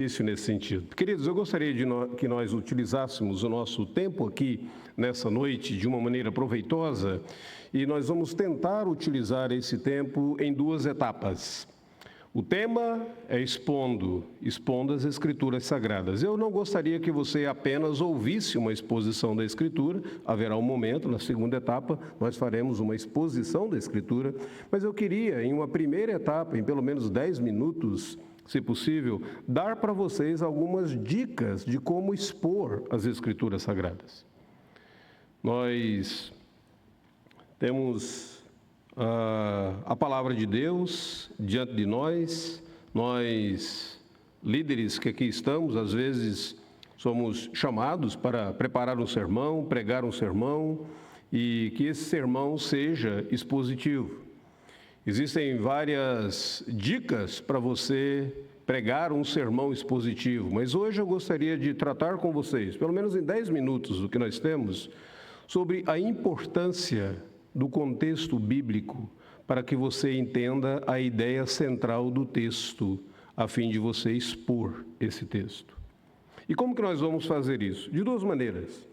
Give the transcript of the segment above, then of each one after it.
Isso nesse sentido. Queridos, eu gostaria que nós utilizássemos o nosso tempo aqui nessa noite de uma maneira proveitosa e nós vamos tentar utilizar esse tempo em duas etapas. O tema é expondo as Escrituras Sagradas. Eu não gostaria que você apenas ouvisse uma exposição da Escritura, haverá um momento, na segunda etapa, nós faremos uma exposição da Escritura, mas eu queria, em uma primeira etapa, em pelo menos 10 minutos, se possível, dar para vocês algumas dicas de como expor as Escrituras Sagradas. Nós temos a Palavra de Deus diante de nós, líderes que aqui estamos, às vezes somos chamados para preparar um sermão, pregar um sermão, e que esse sermão seja expositivo. Existem várias dicas para você pregar um sermão expositivo, mas hoje eu gostaria de tratar com vocês, pelo menos em 10 minutos do que nós temos, sobre a importância do contexto bíblico para que você entenda a ideia central do texto, a fim de você expor esse texto. E como que nós vamos fazer isso? De duas maneiras.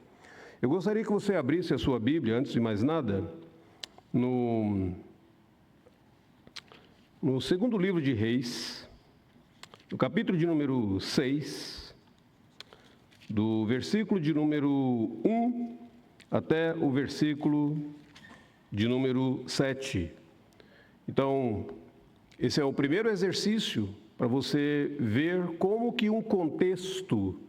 Eu gostaria que você abrisse a sua Bíblia, antes de mais nada, no segundo livro de Reis, no capítulo de número 6, do versículo de número 1 até o versículo de número 7. Então, esse é o primeiro exercício para você ver como que um contexto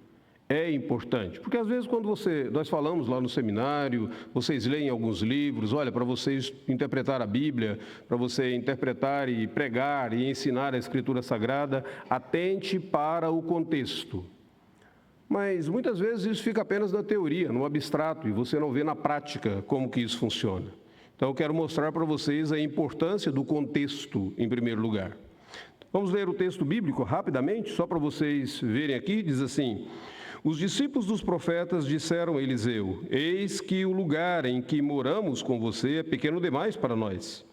é importante, porque às vezes quando nós falamos lá no seminário, vocês leem alguns livros, olha, para vocês interpretar a Bíblia, para você interpretar e pregar e ensinar a Escritura Sagrada, atente para o contexto. Mas muitas vezes isso fica apenas na teoria, no abstrato, e você não vê na prática como que isso funciona. Então eu quero mostrar para vocês a importância do contexto em primeiro lugar. Vamos ler o texto bíblico rapidamente, só para vocês verem aqui, diz assim: os discípulos dos profetas disseram a Eliseu: eis que o lugar em que moramos com você é pequeno demais para nós.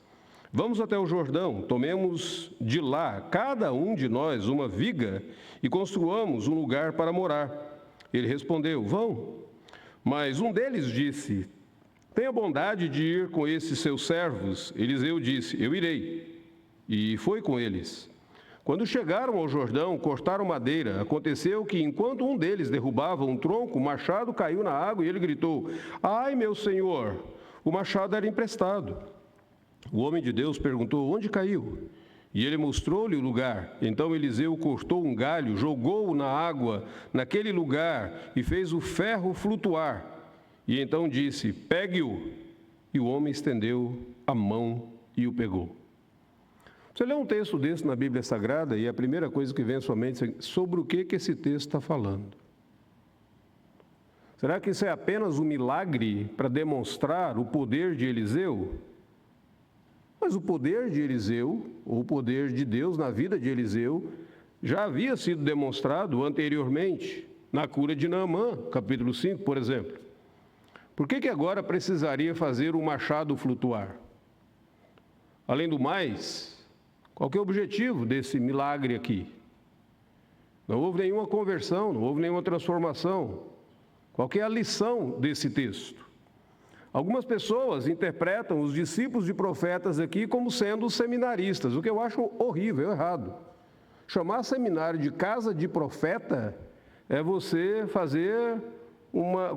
Vamos até o Jordão, tomemos de lá, cada um de nós, uma viga e construamos um lugar para morar. Ele respondeu: vão. Mas um deles disse: tenha bondade de ir com esses seus servos. Eliseu disse: eu irei. E foi com eles. Quando chegaram ao Jordão, cortaram madeira. Aconteceu que, enquanto um deles derrubava um tronco, o machado caiu na água e ele gritou: ai, meu senhor, o machado era emprestado. O homem de Deus perguntou: onde caiu? E ele mostrou-lhe o lugar. Então Eliseu cortou um galho, jogou-o na água, naquele lugar, e fez o ferro flutuar. E então disse: pegue-o. E o homem estendeu a mão e o pegou. Você lê um texto desse na Bíblia Sagrada e a primeira coisa que vem à sua mente é: sobre o que esse texto está falando? Será que isso é apenas um milagre para demonstrar o poder de Eliseu? Mas o poder de Eliseu, ou o poder de Deus na vida de Eliseu, já havia sido demonstrado anteriormente, na cura de Naamã, capítulo 5, por exemplo. Por que agora precisaria fazer o machado flutuar? Além do mais, qual que é o objetivo desse milagre aqui? Não houve nenhuma conversão, não houve nenhuma transformação. Qual que é a lição desse texto? Algumas pessoas interpretam os discípulos de profetas aqui como sendo seminaristas, o que eu acho horrível, errado. Chamar seminário de casa de profeta é você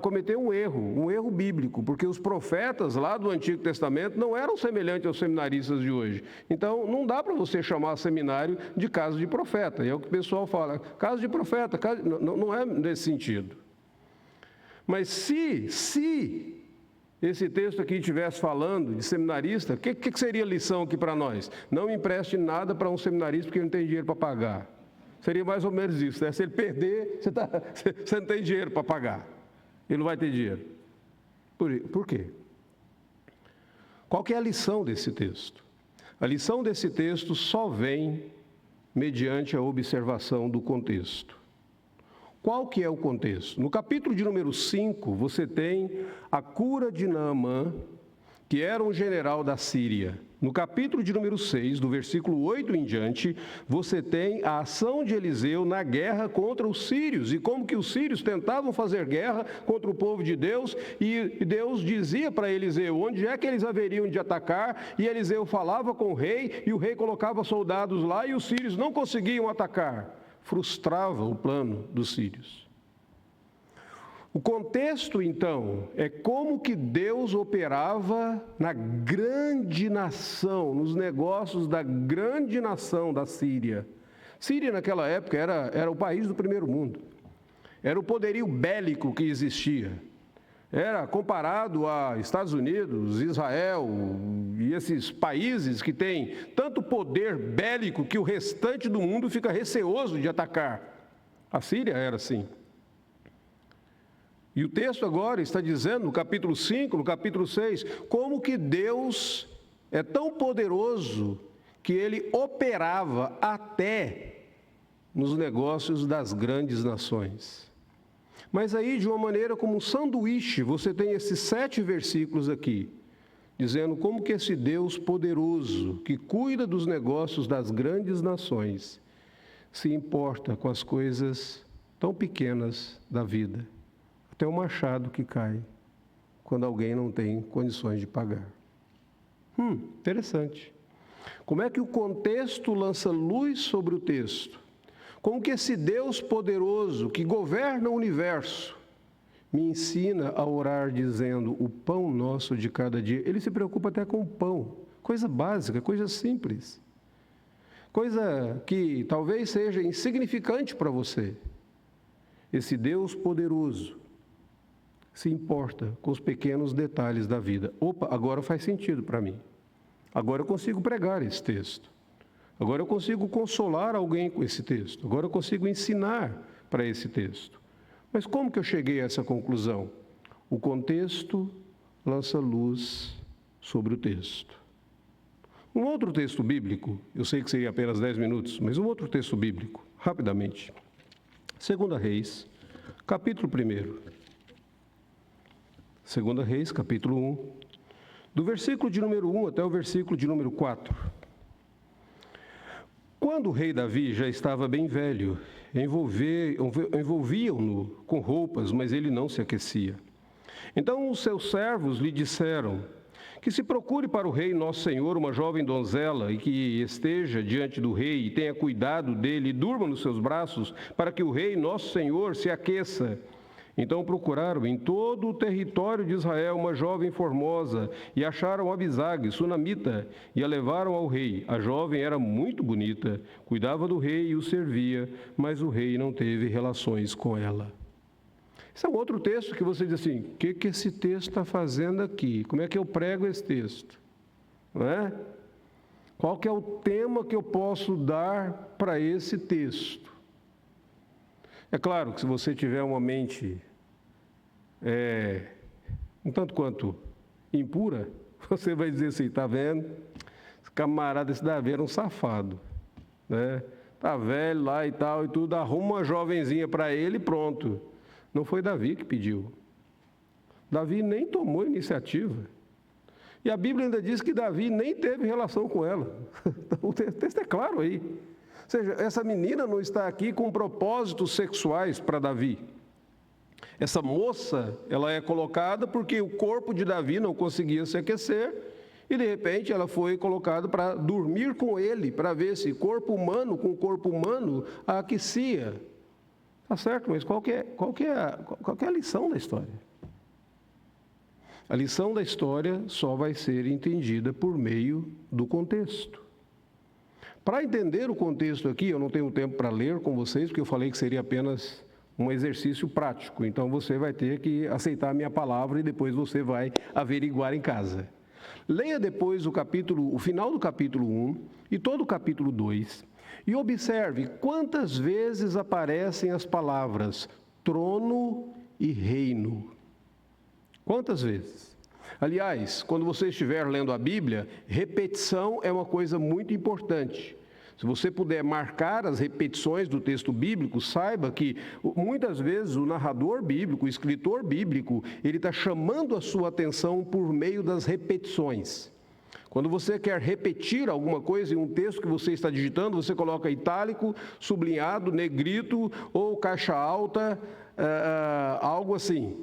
cometer um erro bíblico, porque os profetas lá do Antigo Testamento não eram semelhantes aos seminaristas de hoje. Então, não dá para você chamar seminário de casa de profeta. E é o que o pessoal fala: casa de profeta, não é nesse sentido. Mas se esse texto aqui estivesse falando de seminarista, o que seria a lição aqui para nós? Não empreste nada para um seminarista porque ele não tem dinheiro para pagar. Seria mais ou menos isso, né? Se ele perder, você não tem dinheiro para pagar. Ele não vai ter dinheiro. Por quê? Qual que é a lição desse texto? A lição desse texto só vem mediante a observação do contexto. Qual que é o contexto? No capítulo de número 5, você tem a cura de Naamã, que era um general da Síria. no capítulo de número 6, do versículo 8 em diante, você tem a ação de Eliseu na guerra contra os sírios, e como que os sírios tentavam fazer guerra contra o povo de Deus, e Deus dizia para Eliseu onde é que eles haveriam de atacar, e Eliseu falava com o rei, e o rei colocava soldados lá, e os sírios não conseguiam atacar. Frustrava o plano dos sírios. O contexto, então, é como que Deus operava na grande nação, nos negócios da grande nação da Síria. Síria, naquela época, era o país do primeiro mundo. Era o poderio bélico que existia. Era comparado a Estados Unidos, Israel e esses países que têm tanto poder bélico que o restante do mundo fica receoso de atacar. A Síria era assim. E o texto agora está dizendo, no capítulo 5, no capítulo 6, como que Deus é tão poderoso que Ele operava até nos negócios das grandes nações. Mas aí, de uma maneira como um sanduíche, você tem esses 7 versículos aqui, dizendo como que esse Deus poderoso, que cuida dos negócios das grandes nações, se importa com as coisas tão pequenas da vida. Até o machado que cai quando alguém não tem condições de pagar. Interessante. Como é que o contexto lança luz sobre o texto? Como que esse Deus poderoso que governa o universo me ensina a orar dizendo o pão nosso de cada dia? Ele se preocupa até com o pão, coisa básica, coisa simples. Coisa que talvez seja insignificante para você. Esse Deus poderoso se importa com os pequenos detalhes da vida. Opa, agora faz sentido para mim. Agora eu consigo pregar esse texto. Agora eu consigo consolar alguém com esse texto. Agora eu consigo ensinar para esse texto. Mas como que eu cheguei a essa conclusão? O contexto lança luz sobre o texto. Um outro texto bíblico, eu sei que seria apenas 10 minutos, mas um outro texto bíblico, rapidamente. 2 Reis, capítulo 1. 2 Reis, capítulo 1, do versículo de número 1 até o versículo de número 4. Quando o rei Davi já estava bem velho, envolviam-no com roupas, mas ele não se aquecia. Então os seus servos lhe disseram que se procure para o rei nosso senhor uma jovem donzela e que esteja diante do rei e tenha cuidado dele e durma nos seus braços, para que o rei nosso senhor se aqueça. Então procuraram em todo o território de Israel uma jovem formosa e acharam Abisag, sunamita, e a levaram ao rei. A jovem era muito bonita, cuidava do rei e o servia, mas o rei não teve relações com ela. Esse é um outro texto que você diz assim, o que esse texto está fazendo aqui? Como é que eu prego esse texto? Não é? Qual que é o tema que eu posso dar para esse texto? É claro que se você tiver uma mente um tanto quanto impura, você vai dizer assim, está vendo? Esse camarada, esse Davi era um safado, né? Está velho lá e tal e tudo, arruma uma jovenzinha para ele e pronto. Não foi Davi que pediu. Davi nem tomou iniciativa. E a Bíblia ainda diz que Davi nem teve relação com ela. O texto é claro aí. Ou seja, essa menina não está aqui com propósitos sexuais para Davi. Essa moça, ela é colocada porque o corpo de Davi não conseguia se aquecer e, de repente, ela foi colocada para dormir com ele, para ver se corpo humano com corpo humano a aquecia. Tá certo, mas qual que é a lição da história? A lição da história só vai ser entendida por meio do contexto. Para entender o contexto aqui, eu não tenho tempo para ler com vocês, porque eu falei que seria apenas um exercício prático. Então você vai ter que aceitar a minha palavra e depois você vai averiguar em casa. Leia depois o final do capítulo 1 e todo o capítulo 2 e observe quantas vezes aparecem as palavras trono e reino. Quantas vezes? Aliás, quando você estiver lendo a Bíblia, repetição é uma coisa muito importante. Se você puder marcar as repetições do texto bíblico, saiba que muitas vezes o narrador bíblico, o escritor bíblico, ele está chamando a sua atenção por meio das repetições. Quando você quer repetir alguma coisa em um texto que você está digitando, você coloca itálico, sublinhado, negrito ou caixa alta, algo assim.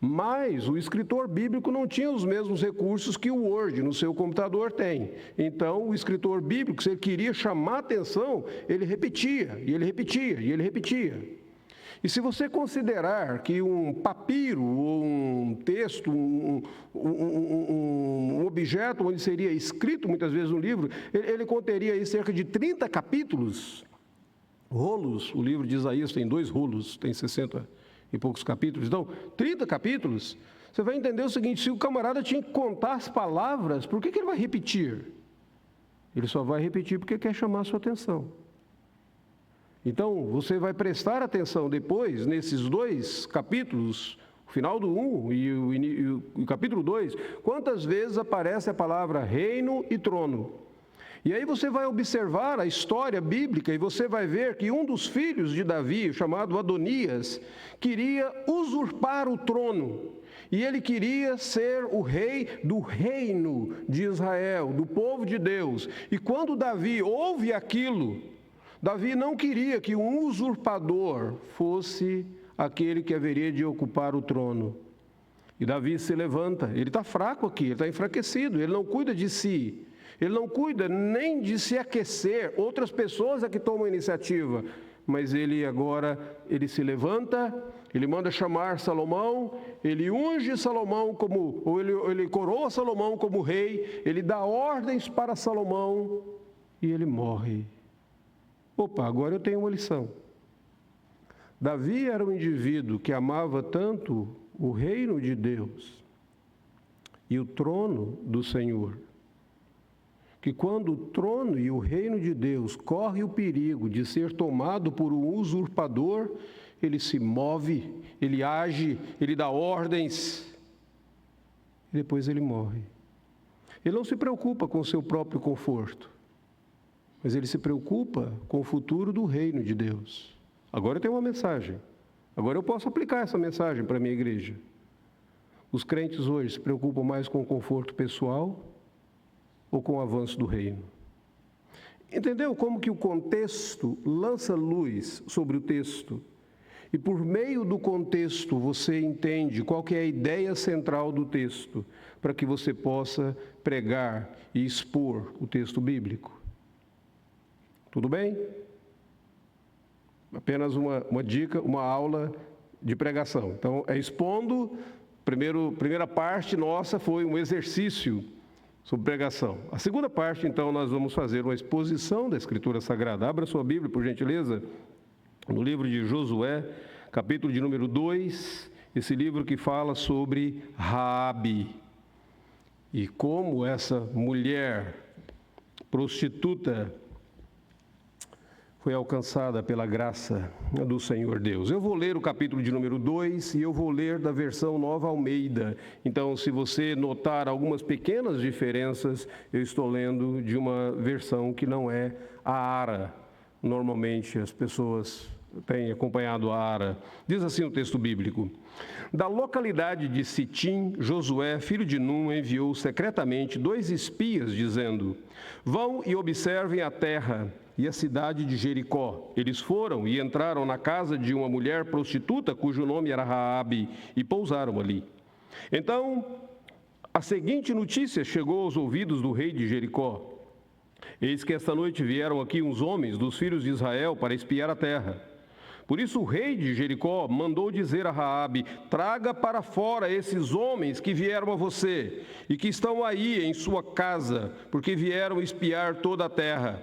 Mas o escritor bíblico não tinha os mesmos recursos que o Word no seu computador tem. Então, o escritor bíblico, se ele queria chamar atenção, ele repetia, e ele repetia, e ele repetia. E se você considerar que um papiro, ou um texto, um objeto onde seria escrito muitas vezes um livro, ele conteria aí cerca de 30 capítulos, rolos. O livro de Isaías tem 2 rolos, tem 60 e poucos capítulos. Então, 30 capítulos, você vai entender o seguinte: se o camarada tinha que contar as palavras, por que ele vai repetir? Ele só vai repetir porque quer chamar a sua atenção. Então, você vai prestar atenção depois, nesses 2 capítulos, o final do 1 e o capítulo 2, quantas vezes aparece a palavra reino e trono. E aí você vai observar a história bíblica e você vai ver que um dos filhos de Davi, chamado Adonias, queria usurpar o trono. E ele queria ser o rei do reino de Israel, do povo de Deus. E quando Davi ouve aquilo, Davi não queria que um usurpador fosse aquele que haveria de ocupar o trono. E Davi se levanta, ele está fraco aqui, ele está enfraquecido, ele não cuida de si, ele não cuida nem de se aquecer, outras pessoas é que tomam a iniciativa. Mas ele agora, ele se levanta, ele manda chamar Salomão, ele unge Salomão ou ele coroa Salomão como rei, ele dá ordens para Salomão e ele morre. Opa, agora eu tenho uma lição. Davi era um indivíduo que amava tanto o reino de Deus e o trono do Senhor, que quando o trono e o reino de Deus corre o perigo de ser tomado por um usurpador, ele se move, ele age, ele dá ordens, e depois ele morre. Ele não se preocupa com o seu próprio conforto, mas ele se preocupa com o futuro do reino de Deus. Agora eu tenho uma mensagem. Agora eu posso aplicar essa mensagem para a minha igreja. Os crentes hoje se preocupam mais com o conforto pessoal ou com o avanço do reino? Entendeu como que o contexto lança luz sobre o texto? E por meio do contexto você entende qual que é a ideia central do texto, para que você possa pregar e expor o texto bíblico. Tudo bem? Apenas uma dica, uma aula de pregação. Então, expondo, primeira parte nossa foi um exercício sobre pregação. A segunda parte, então, nós vamos fazer uma exposição da Escritura Sagrada. Abra sua Bíblia, por gentileza, no livro de Josué, capítulo de número 2, esse livro que fala sobre Raabe e como essa mulher prostituta foi alcançada pela graça do Senhor Deus. Eu vou ler o capítulo de número 2 e eu vou ler da versão Nova Almeida. Então, se você notar algumas pequenas diferenças, eu estou lendo de uma versão que não é a ARA. Normalmente as pessoas têm acompanhado a ARA. Diz assim o texto bíblico: da localidade de Sitim, Josué, filho de Num, enviou secretamente 2 espias, dizendo: vão e observem a terra e a cidade de Jericó. Eles foram e entraram na casa de uma mulher prostituta, cujo nome era Raabe, e pousaram ali. Então, a seguinte notícia chegou aos ouvidos do rei de Jericó: eis que esta noite vieram aqui uns homens dos filhos de Israel para espiar a terra. Por isso o rei de Jericó mandou dizer a Raabe: traga para fora esses homens que vieram a você e que estão aí em sua casa, porque vieram espiar toda a terra.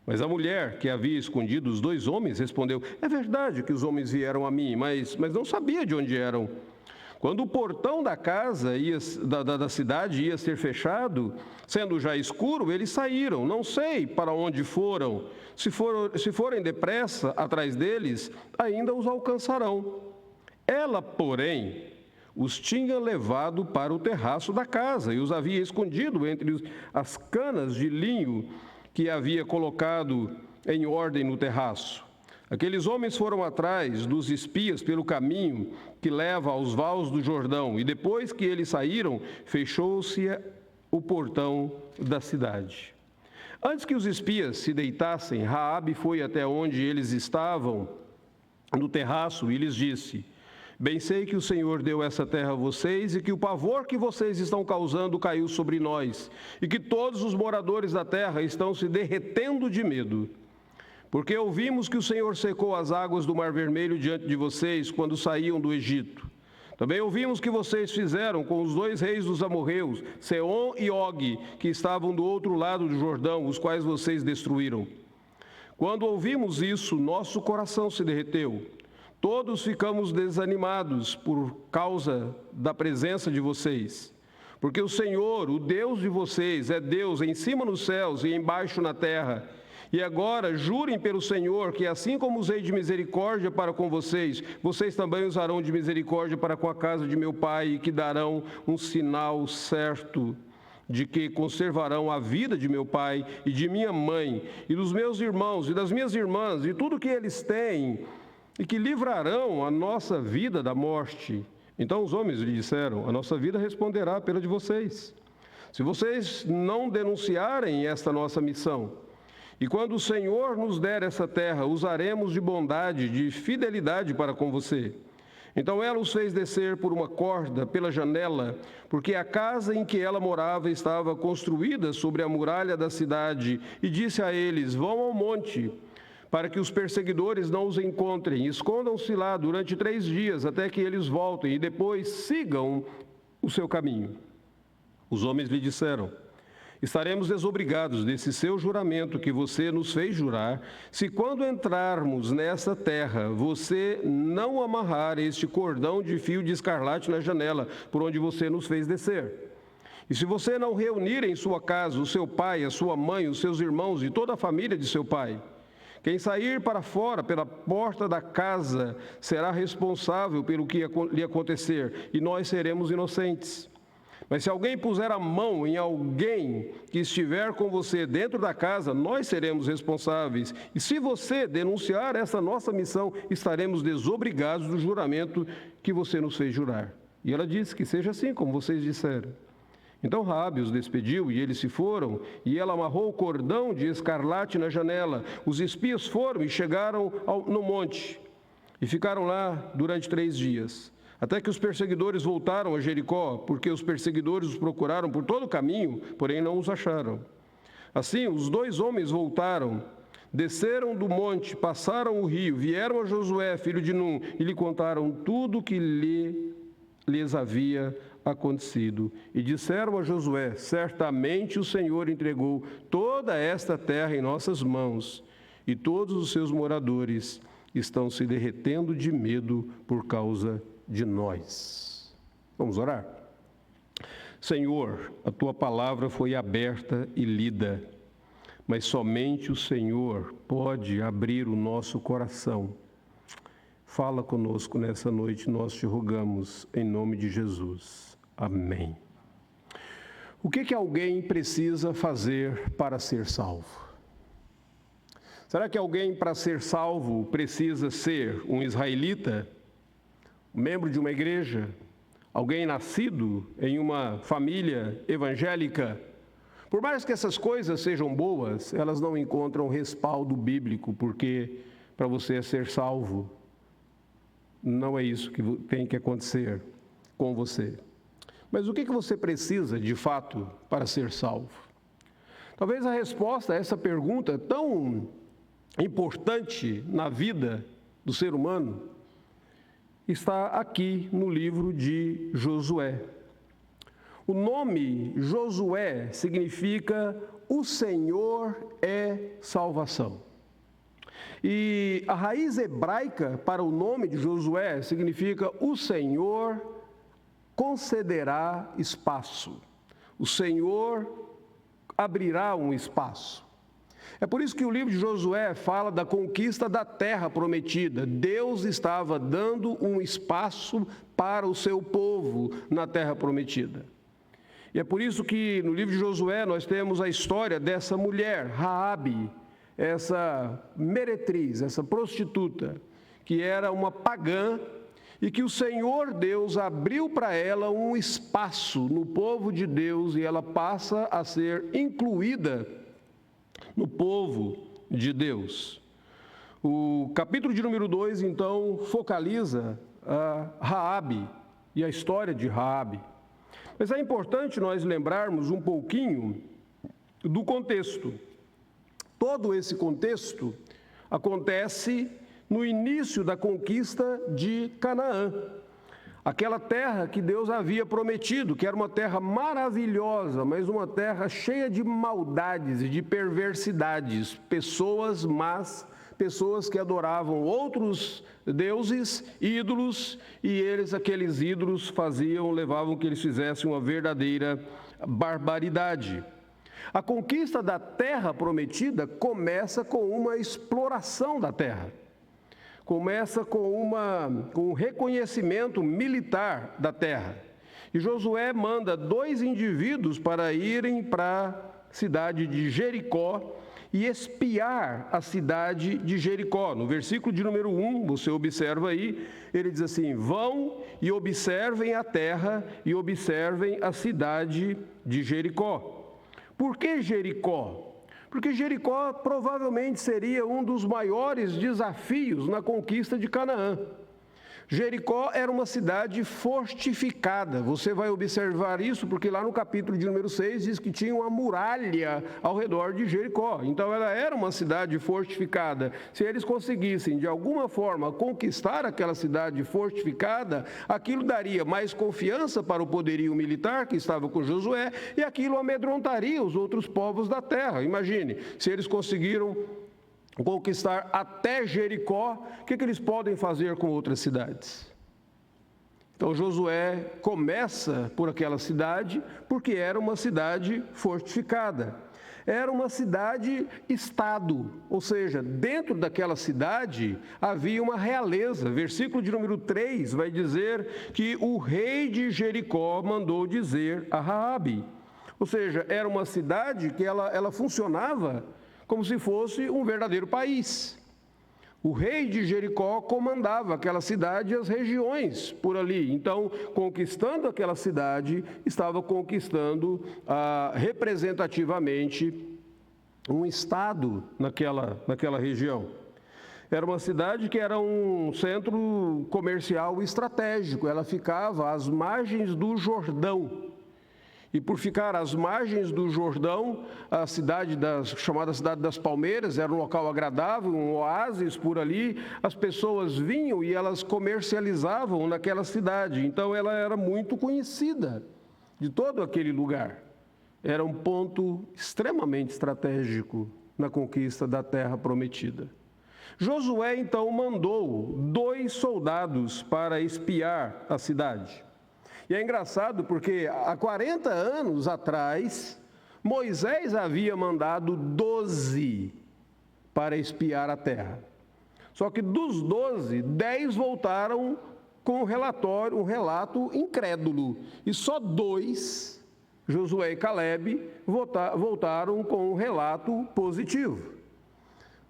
Mas a mulher que havia escondido os 2 homens respondeu: é verdade que os homens vieram a mim, mas não sabia de onde eram. Quando o portão da casa da cidade ia ser fechado, sendo já escuro, eles saíram. Não sei para onde foram. Se forem depressa atrás deles, ainda os alcançarão. Ela, porém, os tinha levado para o terraço da casa e os havia escondido entre as canas de linho que havia colocado em ordem no terraço. Aqueles homens foram atrás dos espias pelo caminho que leva aos vales do Jordão, e depois que eles saíram, fechou-se o portão da cidade. Antes que os espias se deitassem, Raabe foi até onde eles estavam, no terraço, e lhes disse: bem sei que o Senhor deu essa terra a vocês e que o pavor que vocês estão causando caiu sobre nós e que todos os moradores da terra estão se derretendo de medo. Porque ouvimos que o Senhor secou as águas do Mar Vermelho diante de vocês quando saíam do Egito. Também ouvimos que vocês fizeram com os 2 reis dos amorreus, Seom e Og, que estavam do outro lado do Jordão, os quais vocês destruíram. Quando ouvimos isso, nosso coração se derreteu. Todos ficamos desanimados por causa da presença de vocês. Porque o Senhor, o Deus de vocês, é Deus em cima nos céus e embaixo na terra. E agora jurem pelo Senhor que assim como usei de misericórdia para com vocês, vocês também usarão de misericórdia para com a casa de meu pai e que darão um sinal certo de que conservarão a vida de meu pai e de minha mãe e dos meus irmãos e das minhas irmãs e tudo que eles têm e que livrarão a nossa vida da morte. Então os homens lhe disseram: a nossa vida responderá pela de vocês, se vocês não denunciarem esta nossa missão. E quando o Senhor nos der essa terra, usaremos de bondade, de fidelidade para com você. Então ela os fez descer por uma corda pela janela, porque a casa em que ela morava estava construída sobre a muralha da cidade, e disse a eles: vão ao monte, para que os perseguidores não os encontrem. Escondam-se lá durante 3 dias, até que eles voltem, e depois sigam o seu caminho. Os homens lhe disseram: estaremos desobrigados desse seu juramento que você nos fez jurar, se quando entrarmos nessa terra, você não amarrar este cordão de fio de escarlate na janela, por onde você nos fez descer. E se você não reunir em sua casa o seu pai, a sua mãe, os seus irmãos e toda a família de seu pai, quem sair para fora pela porta da casa será responsável pelo que lhe acontecer, e nós seremos inocentes. Mas se alguém puser a mão em alguém que estiver com você dentro da casa, nós seremos responsáveis. E se você denunciar essa nossa missão, estaremos desobrigados do juramento que você nos fez jurar. E ela disse: que seja assim como vocês disseram. Então Raabe os despediu e eles se foram, e ela amarrou o cordão de escarlate na janela. Os espias foram e chegaram no monte e ficaram lá durante 3 dias. Até que os perseguidores voltaram a Jericó, porque os perseguidores os procuraram por todo o caminho, porém não os acharam. Assim, os 2 homens voltaram, desceram do monte, passaram o rio, vieram a Josué, filho de Num, e lhe contaram tudo o que lhes havia acontecido. E disseram a Josué: certamente o Senhor entregou toda esta terra em nossas mãos, e todos os seus moradores estão se derretendo de medo por causa de nós. Vamos orar? Senhor, a tua palavra foi aberta e lida, mas somente o Senhor pode abrir o nosso coração. Fala conosco nessa noite, nós te rogamos, em nome de Jesus. Amém. O que alguém precisa fazer para ser salvo? Será que alguém, para ser salvo, precisa ser um israelita, membro de uma igreja, alguém nascido em uma família evangélica? Por mais que essas coisas sejam boas, elas não encontram respaldo bíblico, porque para você ser salvo, não é isso que tem que acontecer com você. Mas o que você precisa, de fato, para ser salvo? Talvez a resposta a essa pergunta tão importante na vida do ser humano está aqui no livro de Josué. O nome Josué significa o Senhor é salvação. E a raiz hebraica para o nome de Josué significa o Senhor concederá espaço. O Senhor abrirá um espaço. É por isso que o livro de Josué fala da conquista da terra prometida. Deus estava dando um espaço para o seu povo na terra prometida. E é por isso que no livro de Josué nós temos a história dessa mulher, Raabe, essa meretriz, essa prostituta, que era uma pagã e que o Senhor Deus abriu para ela um espaço no povo de Deus e ela passa a ser incluída no povo de Deus. O capítulo de número 2, então, focaliza a Raabe e a história de Raabe. Mas é importante nós lembrarmos um pouquinho do contexto. Todo esse contexto acontece no início da conquista de Canaã, aquela terra que Deus havia prometido, que era uma terra maravilhosa, mas uma terra cheia de maldades e de perversidades, pessoas más, pessoas que adoravam outros deuses, ídolos, e aqueles ídolos levavam que eles fizessem uma verdadeira barbaridade. A conquista da terra prometida começa com uma exploração da terra. Começa com um reconhecimento militar da terra. E Josué manda 2 indivíduos para irem para a cidade de Jericó e espiar a cidade de Jericó. No versículo de número 1, você observa aí, ele diz assim: vão e observem a terra e observem a cidade de Jericó. Por que Jericó? Porque Jericó provavelmente seria um dos maiores desafios na conquista de Canaã. Jericó era uma cidade fortificada. Você vai observar isso porque lá no capítulo de número 6 diz que tinha uma muralha ao redor de Jericó. Então ela era uma cidade fortificada. Se eles conseguissem de alguma forma conquistar aquela cidade fortificada, aquilo daria mais confiança para o poderio militar que estava com Josué e aquilo amedrontaria os outros povos da terra. Imagine, se eles conseguiram conquistar até Jericó, o que eles podem fazer com outras cidades? Então Josué começa por aquela cidade, porque era uma cidade fortificada. Era uma cidade-estado, ou seja, dentro daquela cidade havia uma realeza. Versículo de número 3 vai dizer que o rei de Jericó mandou dizer a Raabe. Ou seja, era uma cidade que ela funcionava como se fosse um verdadeiro país. O rei de Jericó comandava aquela cidade e as regiões por ali. Então, conquistando aquela cidade, estava conquistando representativamente um estado naquela região. Era uma cidade que era um centro comercial estratégico. Ela ficava às margens do Jordão. E por ficar às margens do Jordão, a chamada Cidade das Palmeiras, era um local agradável, um oásis por ali, as pessoas vinham e elas comercializavam naquela cidade. Então ela era muito conhecida de todo aquele lugar. Era um ponto extremamente estratégico na conquista da terra prometida. Josué então mandou 2 soldados para espiar a cidade. E é engraçado porque há 40 anos atrás, Moisés havia mandado 12 para espiar a terra. Só que dos 12, 10 voltaram com um relato incrédulo. E só 2, Josué e Calebe, voltaram com um relato positivo.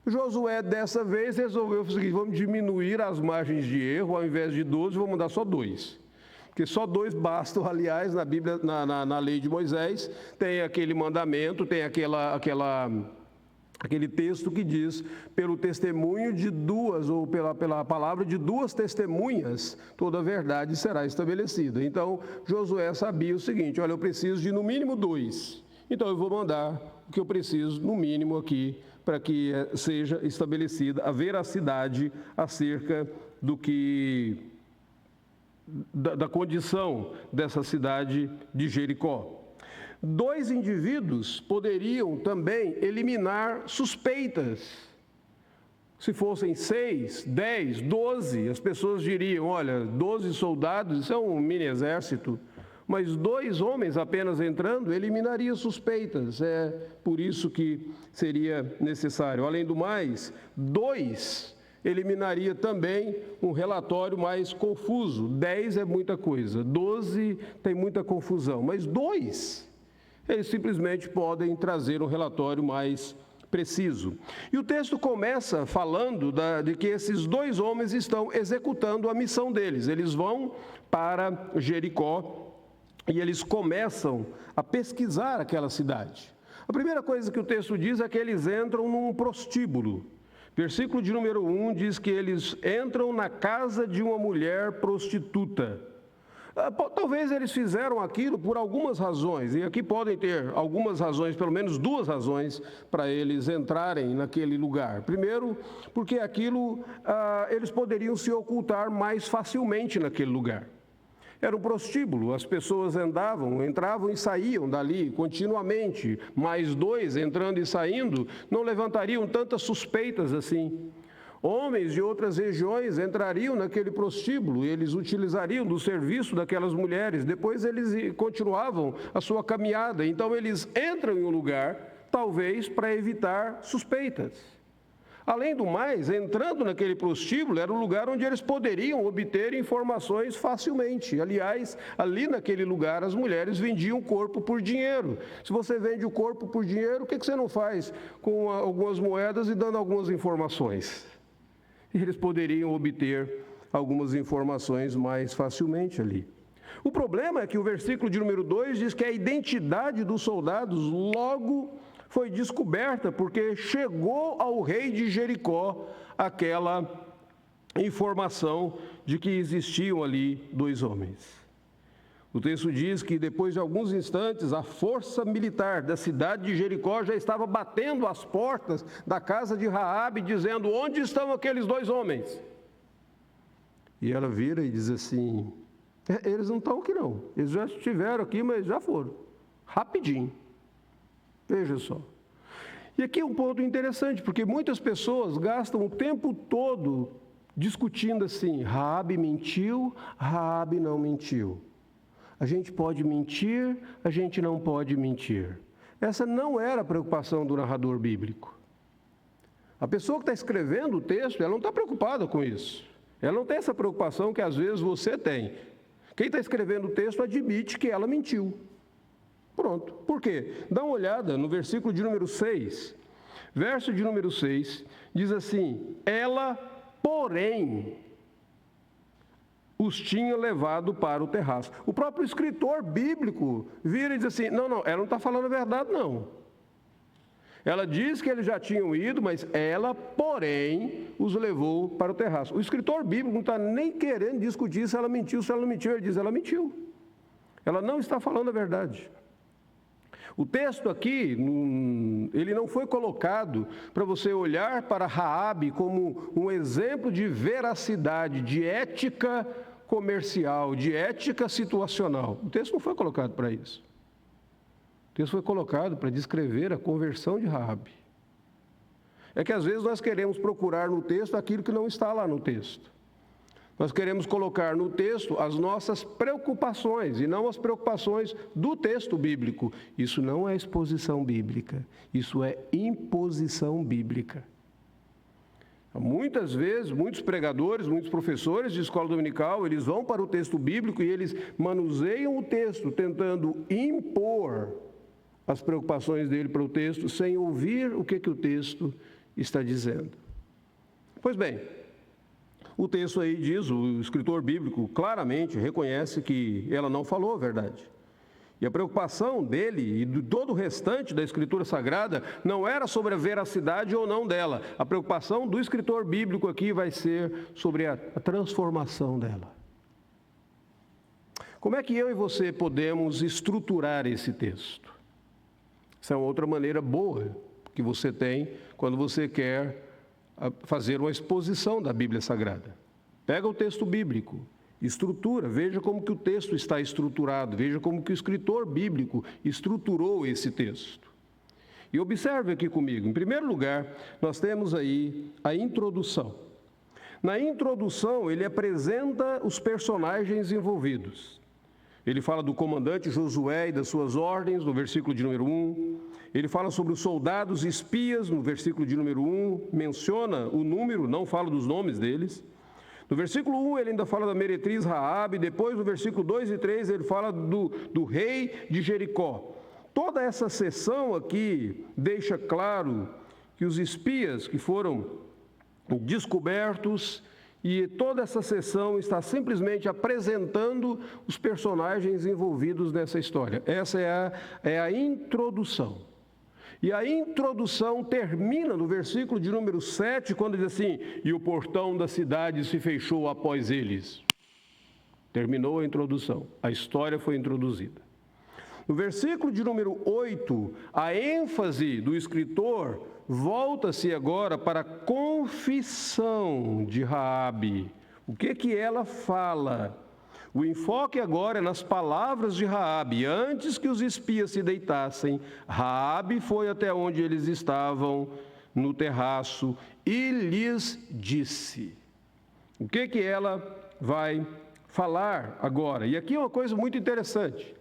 Josué, dessa vez, resolveu o seguinte: vamos diminuir as margens de erro, ao invés de 12, vamos dar só 2. Porque só 2 bastam, aliás, na Bíblia, na lei de Moisés, tem aquele mandamento, tem aquele texto que diz: pelo testemunho de 2, ou pela palavra de 2 testemunhas, toda a verdade será estabelecida. Então, Josué sabia o seguinte: olha, eu preciso de no mínimo 2, então eu vou mandar o que eu preciso, no mínimo aqui, para que seja estabelecida a veracidade acerca da condição dessa cidade de Jericó. 2 indivíduos poderiam também eliminar suspeitas. Se fossem 6, 10, 12, as pessoas diriam: olha, 12 soldados, isso é um mini exército, mas 2 homens apenas entrando eliminaria suspeitas. É por isso que seria necessário. Além do mais, 2 eliminaria também um relatório mais confuso. 10 é muita coisa, 12 tem muita confusão, mas 2, eles simplesmente podem trazer um relatório mais preciso. E o texto começa falando de que esses dois homens estão executando a missão deles. Eles vão para Jericó e eles começam a pesquisar aquela cidade. A primeira coisa que o texto diz é que eles entram num prostíbulo. Versículo de número 1 diz que eles entram na casa de uma mulher prostituta. Talvez eles fizeram aquilo por algumas razões, e aqui podem ter algumas razões, pelo menos duas razões, para eles entrarem naquele lugar. Primeiro, porque eles poderiam se ocultar mais facilmente naquele lugar. Era um prostíbulo, as pessoas entravam e saíam dali continuamente, mais dois entrando e saindo, não levantariam tantas suspeitas assim. Homens de outras regiões entrariam naquele prostíbulo, eles utilizariam do serviço daquelas mulheres, depois eles continuavam a sua caminhada. Então eles entram em um lugar, talvez para evitar suspeitas. Além do mais, entrando naquele prostíbulo, era um lugar onde eles poderiam obter informações facilmente. Aliás, ali naquele lugar, as mulheres vendiam o corpo por dinheiro. Se você vende o corpo por dinheiro, o que você não faz com algumas moedas e dando algumas informações? Eles poderiam obter algumas informações mais facilmente ali. O problema é que o versículo de número 2 diz que a identidade dos soldados logo foi descoberta, porque chegou ao rei de Jericó aquela informação de que existiam ali dois homens. O texto diz que depois de alguns instantes, a força militar da cidade de Jericó já estava batendo as portas da casa de Raabe, dizendo: onde estão aqueles dois homens? E ela vira e diz assim: eles não estão aqui não, eles já estiveram aqui, mas já foram, rapidinho. Veja só. E aqui é um ponto interessante, porque muitas pessoas gastam o tempo todo discutindo assim: Raabe mentiu, Raabe não mentiu. A gente pode mentir, a gente não pode mentir. Essa não era a preocupação do narrador bíblico. A pessoa que está escrevendo o texto, ela não está preocupada com isso. Ela não tem essa preocupação que às vezes você tem. Quem está escrevendo o texto admite que ela mentiu. Pronto. Por quê? Dá uma olhada no versículo de número 6. Verso de número 6 diz assim: ela, porém, os tinha levado para o terraço. O próprio escritor bíblico vira e diz assim: não, ela não está falando a verdade, não. Ela diz que eles já tinham ido, mas ela, porém, os levou para o terraço. O escritor bíblico não está nem querendo discutir se ela mentiu, se ela não mentiu. Ele diz: ela mentiu. Ela não está falando a verdade. O texto aqui, ele não foi colocado para você olhar para Raabe como um exemplo de veracidade, de ética comercial, de ética situacional. O texto não foi colocado para isso. O texto foi colocado para descrever a conversão de Raabe. É que às vezes nós queremos procurar no texto aquilo que não está lá no texto. Nós queremos colocar no texto as nossas preocupações e não as preocupações do texto bíblico. Isso não é exposição bíblica, isso é imposição bíblica. Muitas vezes, muitos pregadores, muitos professores de escola dominical, eles vão para o texto bíblico e eles manuseiam o texto, tentando impor as preocupações dele para o texto, sem ouvir o que o texto está dizendo. Pois bem, o texto aí diz, o escritor bíblico claramente reconhece que ela não falou a verdade. E a preocupação dele e de todo o restante da Escritura Sagrada não era sobre a veracidade ou não dela. A preocupação do escritor bíblico aqui vai ser sobre a transformação dela. Como é que eu e você podemos estruturar esse texto? Essa é uma outra maneira boa que você tem quando você quer fazer uma exposição da Bíblia Sagrada. Pega o texto bíblico, estrutura, veja como que o texto está estruturado, veja como que o escritor bíblico estruturou esse texto. E observe aqui comigo, em primeiro lugar, nós temos aí a introdução. Na introdução, ele apresenta os personagens envolvidos. Ele fala do comandante Josué e das suas ordens, no versículo de número 1. Ele fala sobre os soldados e espias, no versículo de número 1. Menciona o número, não fala dos nomes deles. No versículo 1, ele ainda fala da meretriz Raabe. Depois, no versículo 2 e 3, ele fala do rei de Jericó. Toda essa seção aqui deixa claro que os espias que foram descobertos, e toda essa sessão está simplesmente apresentando os personagens envolvidos nessa história. Essa é a introdução. E a introdução termina no versículo de número 7, quando diz assim: e o portão da cidade se fechou após eles. Terminou a introdução, a história foi introduzida. No versículo de número 8, a ênfase do escritor volta-se agora para a confissão de Raabe. O que ela fala? O enfoque agora é nas palavras de Raabe. Antes que os espias se deitassem, Raabe foi até onde eles estavam, no terraço, e lhes disse. O que ela vai falar agora? E aqui é uma coisa muito interessante.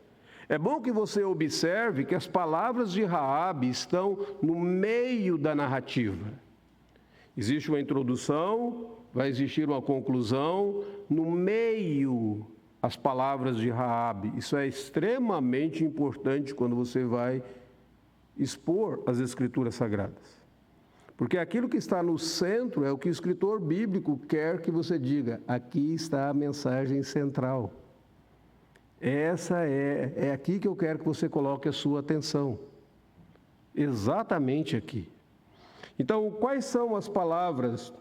É bom que você observe que as palavras de Raabe estão no meio da narrativa. Existe uma introdução, vai existir uma conclusão, no meio as palavras de Raabe. Isso é extremamente importante quando você vai expor as Escrituras Sagradas. Porque aquilo que está no centro é o que o escritor bíblico quer que você diga. Aqui está a mensagem central. É aqui que eu quero que você coloque a sua atenção. Exatamente aqui. Então, quais são as palavras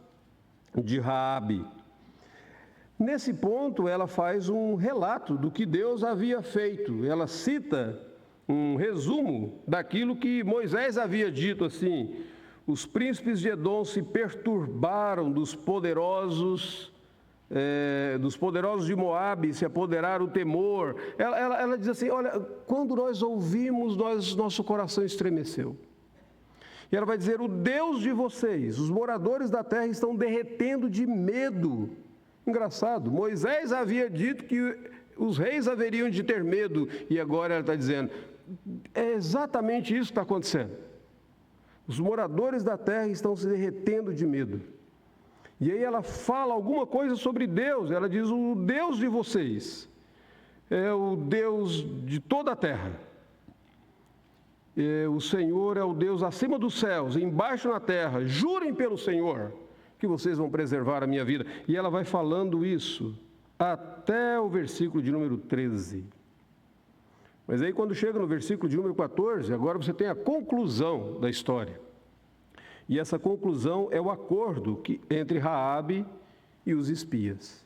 de Raabe? Nesse ponto, ela faz um relato do que Deus havia feito. Ela cita um resumo daquilo que Moisés havia dito assim: os príncipes de Edom se perturbaram dos poderosos de Moabe, se apoderaram o temor. Ela diz assim: olha, quando nós ouvimos, nosso coração estremeceu. E ela vai dizer: o Deus de vocês, os moradores da terra estão derretendo de medo. Engraçado, Moisés havia dito que os reis haveriam de ter medo, e agora ela está dizendo: é exatamente isso que está acontecendo. Os moradores da terra estão se derretendo de medo. E aí ela fala alguma coisa sobre Deus. Ela diz: o Deus de vocês é o Deus de toda a terra. O Senhor é o Deus acima dos céus, embaixo na terra. Jurem pelo Senhor que vocês vão preservar a minha vida. E ela vai falando isso até o versículo de número 13. Mas aí quando chega no versículo de número 14, agora você tem a conclusão da história. E essa conclusão é o acordo entre Raabe e os espias.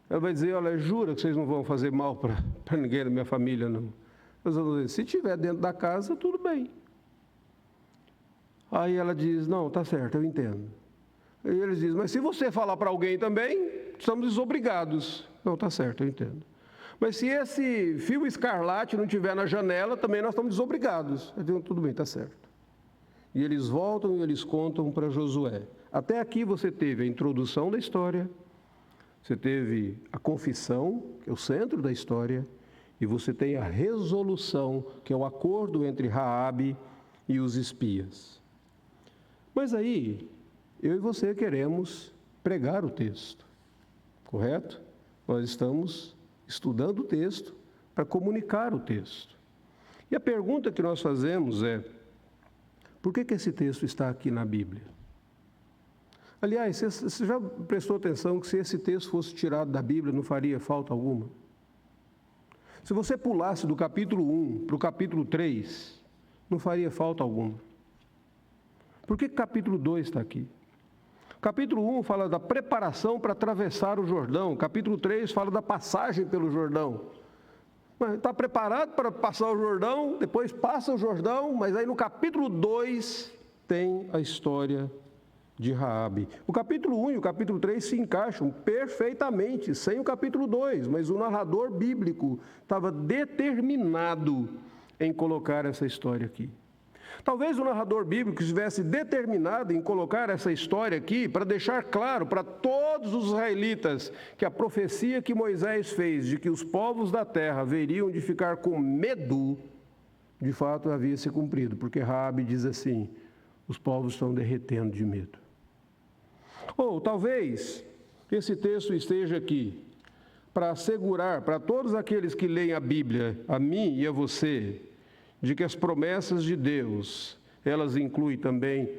Ela vai dizer: olha, jura que vocês não vão fazer mal para ninguém da minha família, não? Eles vão dizer: se estiver dentro da casa, tudo bem. Aí ela diz: não, está certo, eu entendo. Aí eles dizem: mas se você falar para alguém também, estamos desobrigados. Não, está certo, eu entendo. Mas se esse fio escarlate não estiver na janela, também nós estamos desobrigados. Eu digo: tudo bem, está certo. E eles voltam e eles contam para Josué. Até aqui você teve a introdução da história, você teve a confissão, que é o centro da história, e você tem a resolução, que é o acordo entre Raabe e os espias. Mas aí, eu e você queremos pregar o texto, correto? Nós estamos estudando o texto para comunicar o texto. E a pergunta que nós fazemos é: por que esse texto está aqui na Bíblia? Aliás, você já prestou atenção que se esse texto fosse tirado da Bíblia, não faria falta alguma? Se você pulasse do capítulo 1 para o capítulo 3, não faria falta alguma. Por que o capítulo 2 está aqui? O capítulo 1 fala da preparação para atravessar o Jordão. O capítulo 3 fala da passagem pelo Jordão. Está preparado para passar o Jordão, depois passa o Jordão, mas aí no capítulo 2 tem a história de Raabe. O capítulo 1 e o capítulo 3 se encaixam perfeitamente, sem o capítulo 2, mas o narrador bíblico estava determinado em colocar essa história aqui. Talvez o narrador bíblico estivesse determinado em colocar essa história aqui para deixar claro para todos os israelitas que a profecia que Moisés fez de que os povos da terra haveriam de ficar com medo, de fato havia se cumprido, porque Raabe diz assim: os povos estão derretendo de medo. Ou talvez esse texto esteja aqui para assegurar para todos aqueles que leem a Bíblia, a mim e a você, de que as promessas de Deus, elas incluem também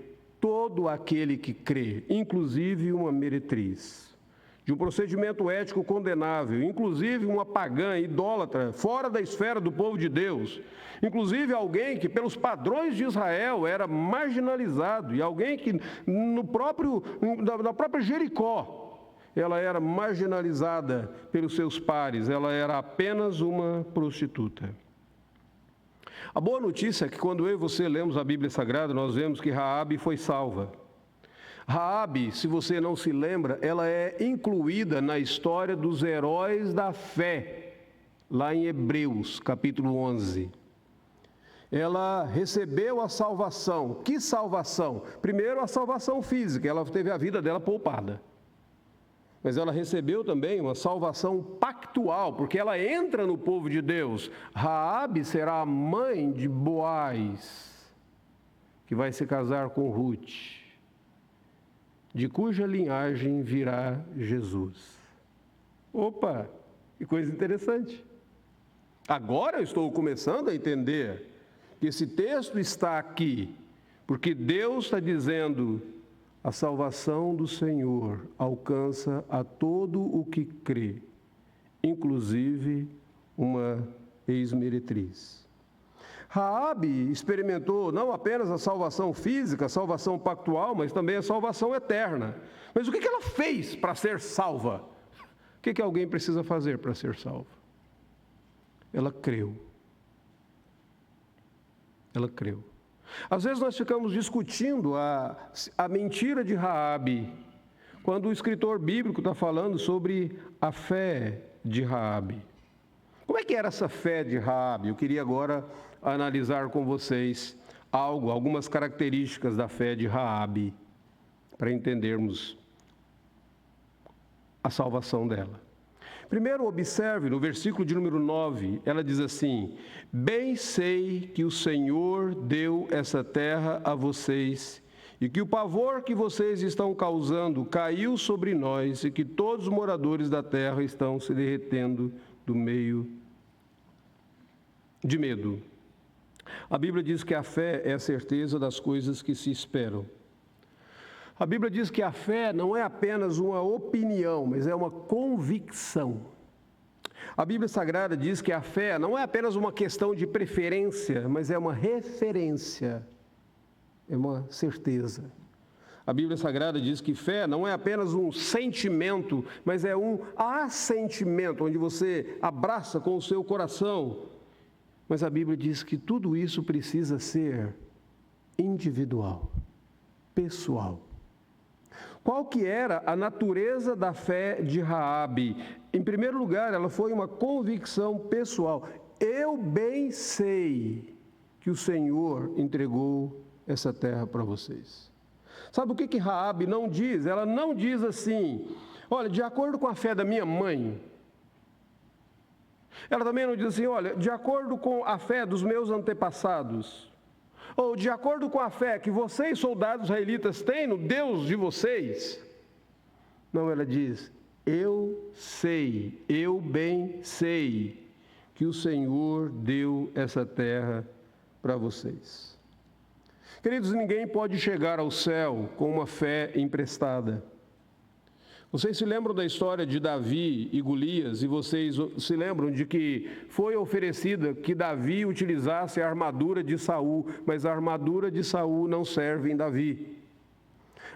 todo aquele que crê, inclusive uma meretriz, de um procedimento ético condenável, inclusive uma pagã, idólatra, fora da esfera do povo de Deus, inclusive alguém que pelos padrões de Israel era marginalizado, e alguém que na própria Jericó, ela era marginalizada pelos seus pares, ela era apenas uma prostituta. A boa notícia é que quando eu e você lemos a Bíblia Sagrada, nós vemos que Raabe foi salva. Raabe, se você não se lembra, ela é incluída na história dos heróis da fé, lá em Hebreus, capítulo 11. Ela recebeu a salvação. Que salvação? Primeiro, a salvação física, ela teve a vida dela poupada. Mas ela recebeu também uma salvação pactual, porque ela entra no povo de Deus. Raabe será a mãe de Boaz, que vai se casar com Ruth, de cuja linhagem virá Jesus. Opa, que coisa interessante. Agora eu estou começando a entender que esse texto está aqui, porque Deus está dizendo: a salvação do Senhor alcança a todo o que crê, inclusive uma ex-meretriz. Raabe experimentou não apenas a salvação física, a salvação pactual, mas também a salvação eterna. Mas o que ela fez para ser salva? O que alguém precisa fazer para ser salvo? Ela creu. Ela creu. Às vezes nós ficamos discutindo a mentira de Raabe, quando o escritor bíblico está falando sobre a fé de Raabe. Como é que era essa fé de Raabe? Eu queria agora analisar com vocês algumas características da fé de Raabe, para entendermos a salvação dela. Primeiro, observe no versículo de número 9, ela diz assim: bem sei que o Senhor deu essa terra a vocês, e que o pavor que vocês estão causando caiu sobre nós, e que todos os moradores da terra estão se derretendo do meio de medo. A Bíblia diz que a fé é a certeza das coisas que se esperam. A Bíblia diz que a fé não é apenas uma opinião, mas é uma convicção. A Bíblia Sagrada diz que a fé não é apenas uma questão de preferência, mas é uma referência, é uma certeza. A Bíblia Sagrada diz que fé não é apenas um sentimento, mas é um assentimento, onde você abraça com o seu coração. Mas a Bíblia diz que tudo isso precisa ser individual, pessoal. Qual que era a natureza da fé de Raabe? Em primeiro lugar, ela foi uma convicção pessoal. Eu bem sei que o Senhor entregou essa terra para vocês. Sabe o que Raabe não diz? Ela não diz assim: olha, de acordo com a fé da minha mãe. Ela também não diz assim: olha, de acordo com a fé dos meus antepassados. Ou de acordo com a fé que vocês, soldados israelitas, têm no Deus de vocês. Não, ela diz: eu sei, eu bem sei que o Senhor deu essa terra para vocês. Queridos, ninguém pode chegar ao céu com uma fé emprestada. Vocês se lembram da história de Davi e Golias, e vocês se lembram de que foi oferecida que Davi utilizasse a armadura de Saul, mas a armadura de Saul não serve em Davi.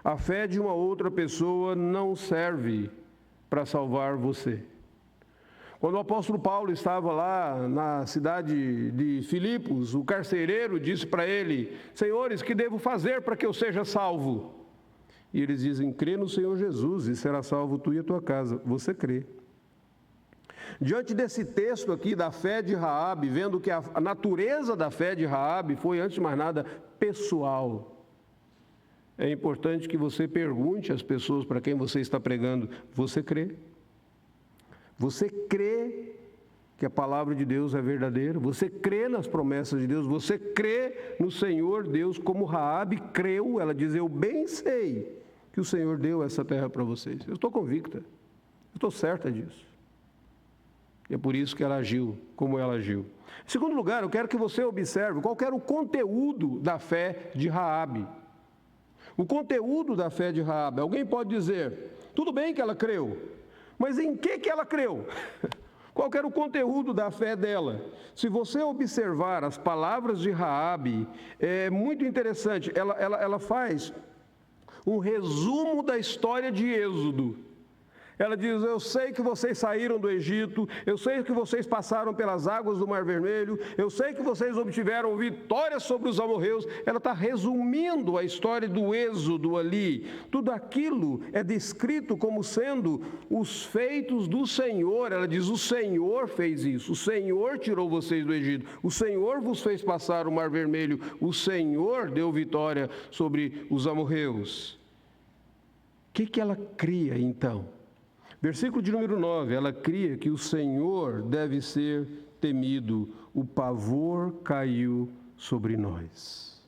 A fé de uma outra pessoa não serve para salvar você. Quando o apóstolo Paulo estava lá na cidade de Filipos, o carcereiro disse para ele: senhores, que devo fazer para que eu seja salvo? E eles dizem: crê no Senhor Jesus e será salvo tu e a tua casa. Você crê. Diante desse texto aqui da fé de Raabe, vendo que a natureza da fé de Raabe foi, antes de mais nada, pessoal. É importante que você pergunte às pessoas para quem você está pregando: você crê? Você crê que a palavra de Deus é verdadeira? Você crê nas promessas de Deus? Você crê no Senhor Deus como Raabe creu? Ela diz: eu bem sei que o Senhor deu essa terra para vocês. Eu estou convicta, eu estou certa disso. E é por isso que ela agiu como ela agiu. Em segundo lugar, eu quero que você observe qual era o conteúdo da fé de Raabe. O conteúdo da fé de Raabe. Alguém pode dizer, tudo bem que ela creu, mas em que ela creu? Qual era o conteúdo da fé dela? Se você observar as palavras de Raabe, é muito interessante. Ela faz um resumo da história de Êxodo. Ela diz, eu sei que vocês saíram do Egito, eu sei que vocês passaram pelas águas do Mar Vermelho, eu sei que vocês obtiveram vitória sobre os amorreus. Ela está resumindo a história do Êxodo ali. Tudo aquilo é descrito como sendo os feitos do Senhor. Ela diz, o Senhor fez isso, o Senhor tirou vocês do Egito, o Senhor vos fez passar o Mar Vermelho, o Senhor deu vitória sobre os amorreus. O que ela cria então? Versículo de número 9, ela cria que o Senhor deve ser temido, o pavor caiu sobre nós.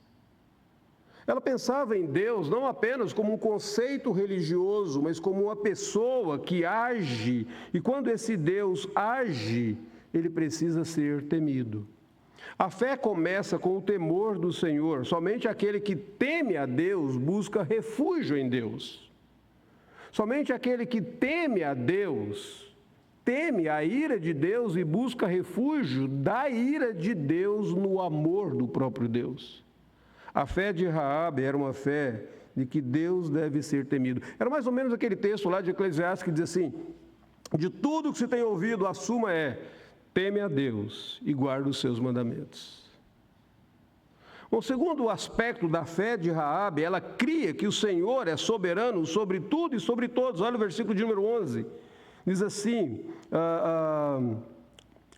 Ela pensava em Deus não apenas como um conceito religioso, mas como uma pessoa que age, e quando esse Deus age, ele precisa ser temido. A fé começa com o temor do Senhor, somente aquele que teme a Deus busca refúgio em Deus. Somente aquele que teme a Deus, teme a ira de Deus e busca refúgio da ira de Deus no amor do próprio Deus. A fé de Raabe era uma fé de que Deus deve ser temido. Era mais ou menos aquele texto lá de Eclesiastes que diz assim, de tudo que se tem ouvido, a suma é, teme a Deus e guarda os seus mandamentos. O segundo aspecto da fé de Raabe, ela cria que o Senhor é soberano sobre tudo e sobre todos. Olha o versículo de número 11. Diz assim,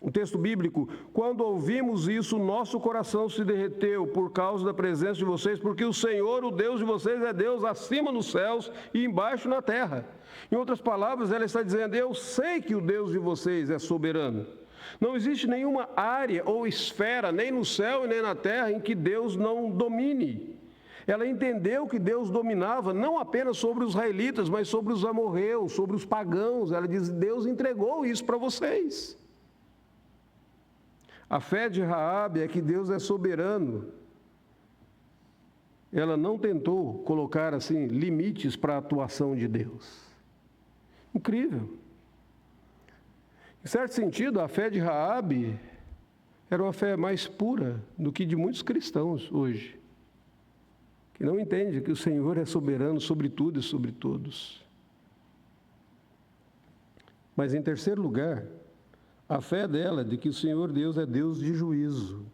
o texto bíblico, quando ouvimos isso, nosso coração se derreteu por causa da presença de vocês, porque o Senhor, o Deus de vocês, é Deus acima nos céus e embaixo na terra. Em outras palavras, ela está dizendo, eu sei que o Deus de vocês é soberano. Não existe nenhuma área ou esfera, nem no céu e nem na terra, em que Deus não domine. Ela entendeu que Deus dominava não apenas sobre os israelitas, mas sobre os amorreus, sobre os pagãos. Ela diz, Deus entregou isso para vocês. A fé de Raabe é que Deus é soberano. Ela não tentou colocar assim limites para a atuação de Deus. Incrível. Em certo sentido, a fé de Raabe era uma fé mais pura do que de muitos cristãos hoje, que não entendem que o Senhor é soberano sobre tudo e sobre todos. Mas, em terceiro lugar, a fé dela de que o Senhor Deus é Deus de juízo.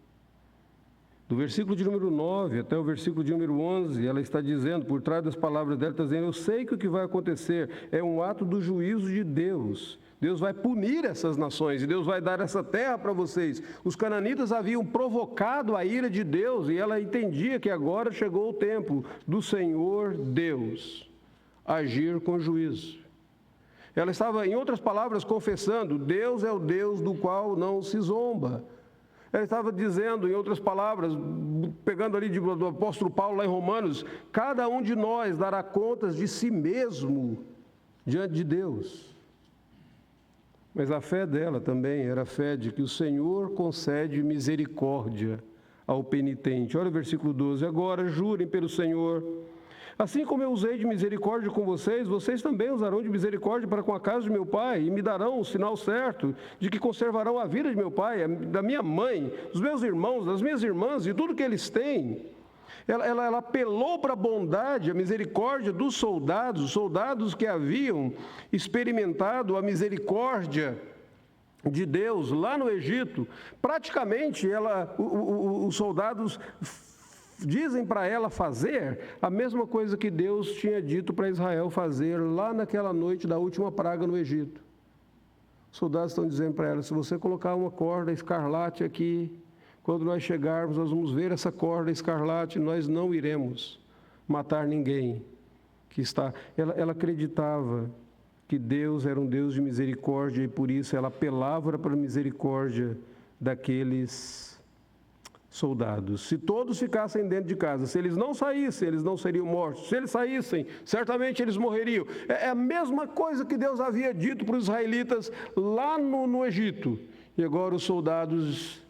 Do versículo de número 9 até o versículo de número 11, ela está dizendo, por trás das palavras dela, está dizendo, eu sei que o que vai acontecer é um ato do juízo de Deus. Deus vai punir essas nações e Deus vai dar essa terra para vocês. Os cananitas haviam provocado a ira de Deus e ela entendia que agora chegou o tempo do Senhor Deus agir com juízo. Ela estava, em outras palavras, confessando, Deus é o Deus do qual não se zomba. Ela estava dizendo, em outras palavras, pegando ali do apóstolo Paulo lá em Romanos, cada um de nós dará contas de si mesmo diante de Deus. Mas a fé dela também era a fé de que o Senhor concede misericórdia ao penitente. Olha o versículo 12. Agora jurem pelo Senhor. Assim como eu usei de misericórdia com vocês, vocês também usarão de misericórdia para com a casa de meu pai e me darão o sinal certo de que conservarão a vida de meu pai, da minha mãe, dos meus irmãos, das minhas irmãs e tudo que eles têm. Ela apelou para a bondade, a misericórdia dos soldados, os soldados que haviam experimentado a misericórdia de Deus lá no Egito. Praticamente, os soldados dizem para ela fazer a mesma coisa que Deus tinha dito para Israel fazer lá naquela noite da última praga no Egito. Os soldados estão dizendo para ela, se você colocar uma corda escarlate aqui, quando nós chegarmos, nós vamos ver essa corda escarlate, nós não iremos matar ninguém que está. Ela acreditava que Deus era um Deus de misericórdia e por isso ela apelava para a misericórdia daqueles soldados. Se todos ficassem dentro de casa, se eles não saíssem, eles não seriam mortos. Se eles saíssem, certamente eles morreriam. É a mesma coisa que Deus havia dito para os israelitas lá no Egito. E agora os soldados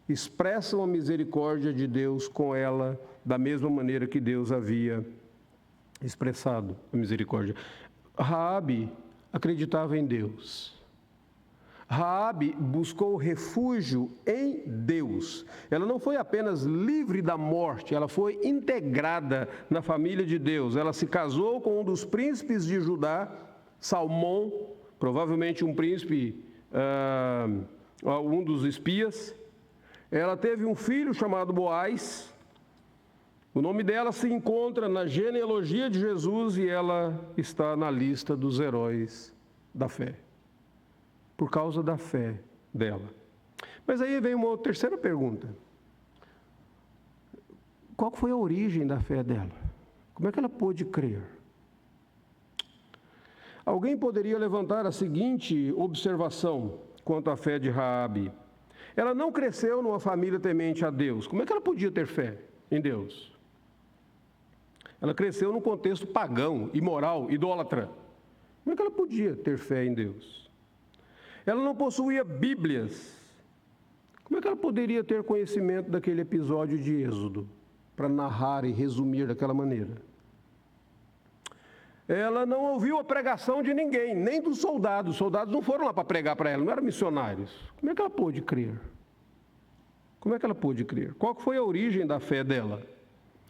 expressam a misericórdia de Deus com ela, da mesma maneira que Deus havia expressado a misericórdia. Raabe acreditava em Deus. Raabe buscou refúgio em Deus. Ela não foi apenas livre da morte, ela foi integrada na família de Deus. Ela se casou com um dos príncipes de Judá, Salmão, provavelmente um príncipe, um dos espias. Ela teve um filho chamado Boaz. O nome dela se encontra na genealogia de Jesus e ela está na lista dos heróis da fé, por causa da fé dela. Mas aí vem uma terceira pergunta. Qual foi a origem da fé dela? Como é que ela pôde crer? Alguém poderia levantar a seguinte observação quanto à fé de Raabe. Ela não cresceu numa família temente a Deus. Como é que ela podia ter fé em Deus? Ela cresceu num contexto pagão, imoral, idólatra. Como é que ela podia ter fé em Deus? Ela não possuía Bíblias. Como é que ela poderia ter conhecimento daquele episódio de Êxodo, para narrar e resumir daquela maneira? Ela não ouviu a pregação de ninguém, nem dos soldados. Os soldados não foram lá para pregar para ela, não eram missionários. Como é que ela pôde crer? Como é que ela pôde crer? Qual foi a origem da fé dela?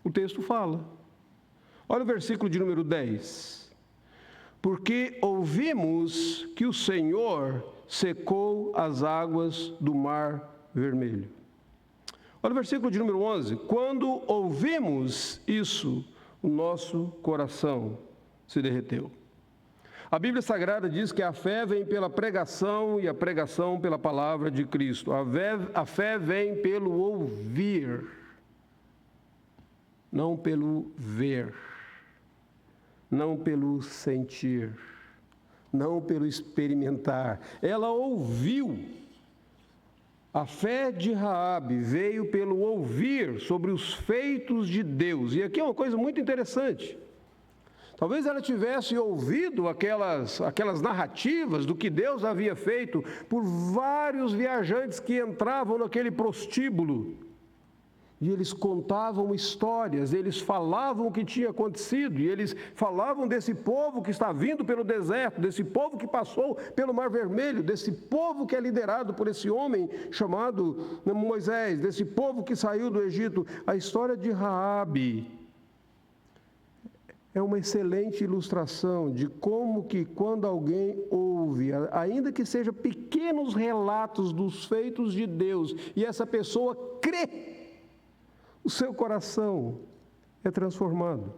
O texto fala. Olha o versículo de número 10. Porque ouvimos que o Senhor secou as águas do mar vermelho. Olha o versículo de número 11. Quando ouvimos isso, o nosso coração se derreteu. A Bíblia Sagrada diz que a fé vem pela pregação e a pregação pela palavra de Cristo. A fé vem pelo ouvir, não pelo ver, não pelo sentir, não pelo experimentar. Ela ouviu. A fé de Raabe veio pelo ouvir sobre os feitos de Deus. E aqui é uma coisa muito interessante. Talvez ela tivesse ouvido aquelas narrativas do que Deus havia feito por vários viajantes que entravam naquele prostíbulo. E eles contavam histórias, eles falavam o que tinha acontecido, e eles falavam desse povo que está vindo pelo deserto, desse povo que passou pelo Mar Vermelho, desse povo que é liderado por esse homem chamado Moisés, desse povo que saiu do Egito. A história de Raabe é uma excelente ilustração de como que quando alguém ouve, ainda que sejam pequenos relatos dos feitos de Deus, e essa pessoa crê, o seu coração é transformado.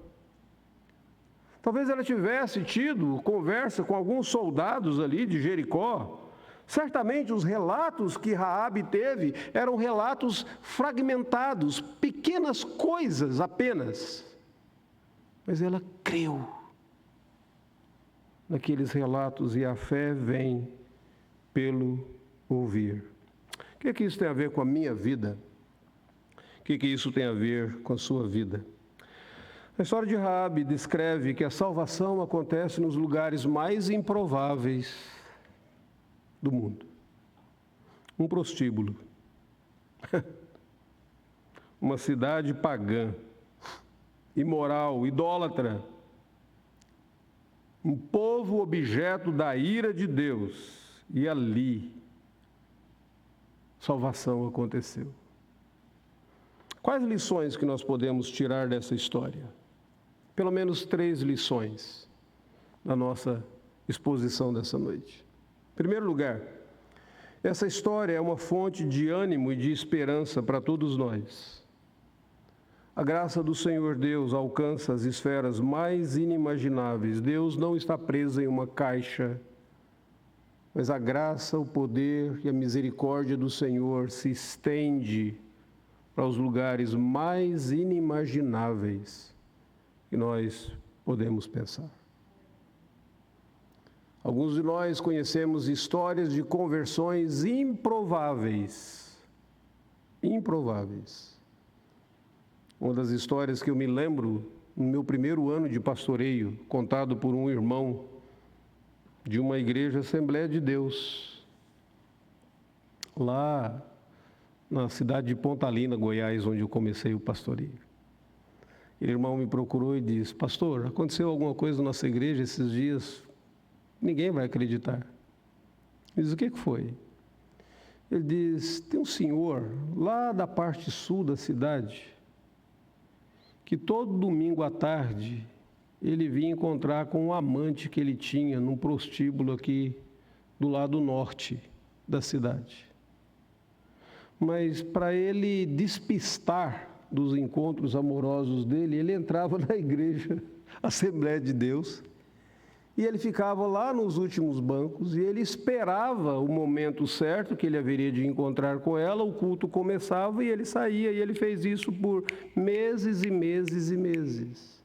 Talvez ela tivesse tido conversa com alguns soldados ali de Jericó. Certamente os relatos que Raabe teve eram relatos fragmentados, pequenas coisas apenas. Mas ela creu naqueles relatos e a fé vem pelo ouvir. O que isso tem a ver com a minha vida? O que isso tem a ver com a sua vida? A história de Raabe descreve que a salvação acontece nos lugares mais improváveis do mundo. Um prostíbulo, uma cidade pagã, imoral, idólatra, um povo objeto da ira de Deus, e ali salvação aconteceu. Quais lições que nós podemos tirar dessa história? Pelo menos 3 lições da nossa exposição dessa noite. Em primeiro lugar, essa história é uma fonte de ânimo e de esperança para todos nós. A graça do Senhor Deus alcança as esferas mais inimagináveis. Deus não está preso em uma caixa, mas a graça, o poder e a misericórdia do Senhor se estende para os lugares mais inimagináveis que nós podemos pensar. Alguns de nós conhecemos histórias de conversões improváveis. Improváveis. Uma das histórias que eu me lembro, no meu primeiro ano de pastoreio, contado por um irmão de uma igreja Assembleia de Deus, lá na cidade de Pontalina, Goiás, onde eu comecei o pastoreio. O irmão me procurou e disse: pastor, aconteceu alguma coisa na nossa igreja esses dias, ninguém vai acreditar. Eu disse: o que foi? Ele diz: tem um senhor lá da parte sul da cidade, que todo domingo à tarde ele vinha encontrar com um amante que ele tinha num prostíbulo aqui do lado norte da cidade. Mas para ele despistar dos encontros amorosos dele, ele entrava na igreja, Assembleia de Deus, e ele ficava lá nos últimos bancos e ele esperava o momento certo que ele haveria de encontrar com ela, o culto começava e ele saía, e ele fez isso por meses e meses e meses.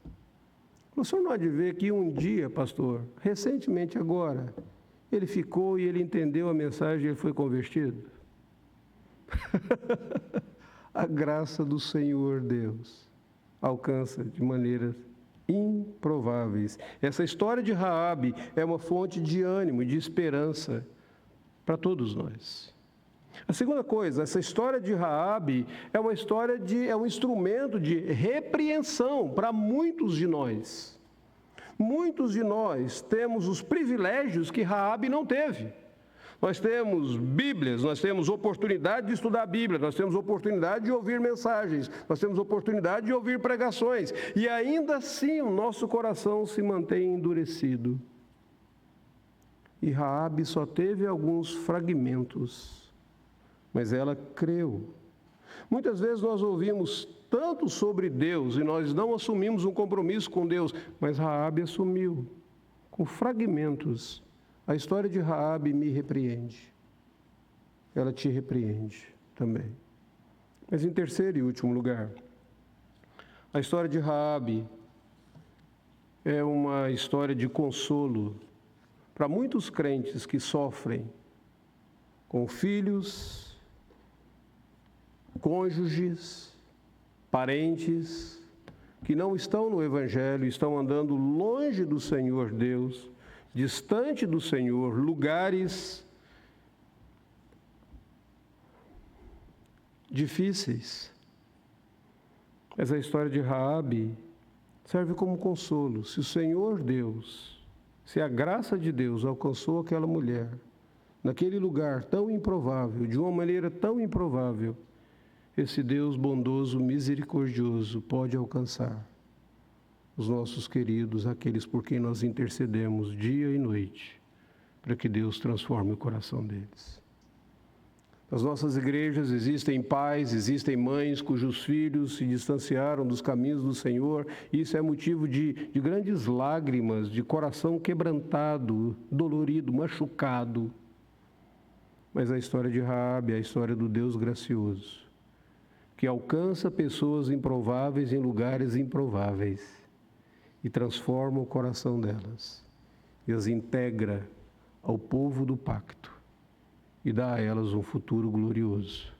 O senhor não há de ver que um dia, pastor, recentemente agora, ele ficou e ele entendeu a mensagem e ele foi convertido? A graça do Senhor Deus alcança de maneiras improváveis. Essa história de Raabe é uma fonte de ânimo e de esperança para todos nós. A segunda coisa, essa história de Raabe é um instrumento de repreensão para muitos de nós. Muitos de nós temos os privilégios que Raabe não teve. Nós temos Bíblias, nós temos oportunidade de estudar a Bíblia, nós temos oportunidade de ouvir mensagens, nós temos oportunidade de ouvir pregações, e ainda assim o nosso coração se mantém endurecido. E Raabe só teve alguns fragmentos, mas ela creu. Muitas vezes nós ouvimos tanto sobre Deus e nós não assumimos um compromisso com Deus, mas Raabe assumiu com fragmentos. A história de Raabe me repreende. Ela te repreende também. Mas em terceiro e último lugar, a história de Raabe é uma história de consolo para muitos crentes que sofrem com filhos, cônjuges, parentes, que não estão no Evangelho, estão andando longe do Senhor Deus, distante do Senhor, lugares difíceis. Mas a história de Raabe serve como consolo. Se o Senhor Deus, se a graça de Deus alcançou aquela mulher, naquele lugar tão improvável, de uma maneira tão improvável, esse Deus bondoso, misericordioso, pode alcançar os nossos queridos, aqueles por quem nós intercedemos dia e noite, para que Deus transforme o coração deles. Nas nossas igrejas existem pais, existem mães cujos filhos se distanciaram dos caminhos do Senhor, e isso é motivo de grandes lágrimas, de coração quebrantado, dolorido, machucado. Mas a história de Raabe é a história do Deus gracioso, que alcança pessoas improváveis em lugares improváveis, e transforma o coração delas, e as integra ao povo do pacto, e dá a elas um futuro glorioso.